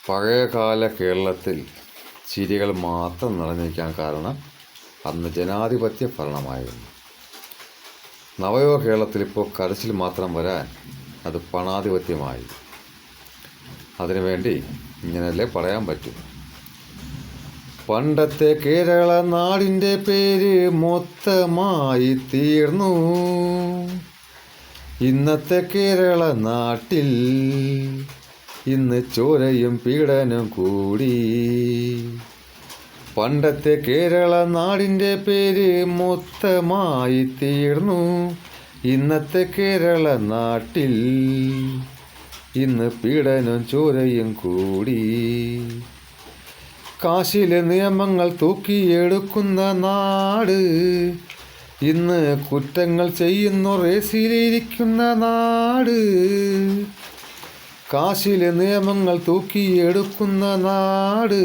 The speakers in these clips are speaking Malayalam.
പഴയകാല കേരളത്തിൽ ചിരികൾ മാത്രം നിറഞ്ഞിരിക്കാൻ കാരണം അന്ന് ജനാധിപത്യ ഭരണമായിരുന്നു. നവയുഗ കേരളത്തിൽ ഇപ്പോൾ കരച്ചിൽ മാത്രം വരാൻ അത് പണാധിപത്യമായി. അതിനുവേണ്ടി ഇങ്ങനെയല്ലേ പറയാൻ പറ്റും. പണ്ടത്തെ കേരള നാടിൻ്റെ പേര് മൊത്തമായി തീർന്നു. ഇന്നത്തെ കേരള നാട്ടിൽ ഇന്ന് ചോരയും പീഡനം കൂടി. പണ്ടത്തെ കേരള നാടിൻ്റെ പേര് മൊത്തമായി തീർന്നു. ഇന്നത്തെ കേരള നാട്ടിൽ ഇന്ന് പീഡനം ചോരയും കൂടി. കാശിലെ നിയമങ്ങൾ തൂക്കിയെടുക്കുന്ന നാട്, ഇന്ന് കുറ്റങ്ങൾ ചെയ്യുന്നു റേസിലിരിക്കുന്ന നാട്. കാശിലെ നിയമങ്ങൾ തൂക്കിയെടുക്കുന്ന നാട്,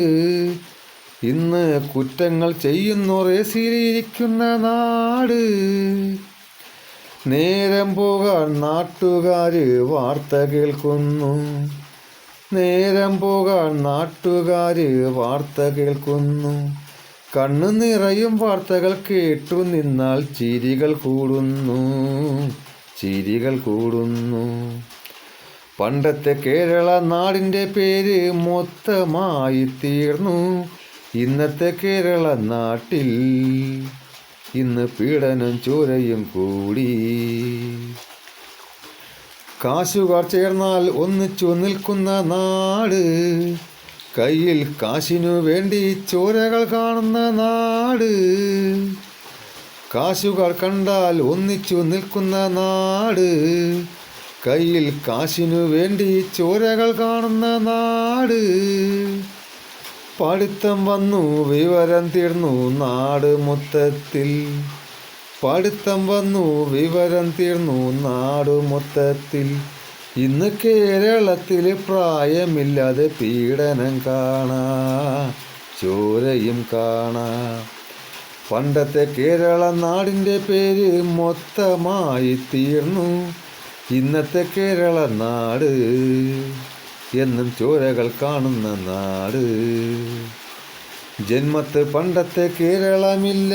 ഇന്ന് കുറ്റങ്ങൾ ചെയ്യുന്നു റേസിലിരിക്കുന്ന നാട്. നേരം പോകാൻ നാട്ടുകാർ വാർത്ത കേൾക്കുന്നു. നേരം പോകാൻ നാട്ടുകാർ വാർത്ത കേൾക്കുന്നു. കണ്ണു നിറയും വാർത്തകൾ കേട്ടു നിന്നാൽ ചിരികൾ കൂടുന്നു, ചിരികൾ കൂടുന്നു. പണ്ടത്തെ കേരള നാടിൻ്റെ പേര് മൊത്തമായി തീർന്നു. ഇന്നത്തെ കേരള നാട്ടിൽ ഇന്ന് പീഡനം ചോരയും കൂടി. കാശുകാർ ചേർന്നാൽ ഒന്നിച്ചു നിൽക്കുന്ന നാട്, കയ്യിൽ കാശിനു വേണ്ടി ചോരകൾ കാണുന്ന നാട്. കാശുകാർ കണ്ടാൽ ഒന്നിച്ചു നിൽക്കുന്ന നാട്, കയ്യിൽ കാശിനു വേണ്ടി ചോരകൾ കാണുന്ന നാട്. പഠിത്തം വന്നു വിവരം തീർന്നു നാട് മൊത്തത്തിൽ. പഠിത്തം വന്നു വിവരം തീർന്നു നാട് മൊത്തത്തിൽ. ഇന്ന് കേരളത്തിൽ പ്രായമില്ലാതെ പീഡനം കാണാം, ചോരയും കാണാം. പണ്ടത്തെ കേരള നാടിൻ്റെ പേര് മൊത്തമായി തീർന്നു. ഇന്നത്തെ കേരള നാട് എന്നും ചോരകൾ കാണുന്ന നാട്. ജന്മത്ത് പണ്ടത്തെ കേരളമില്ല.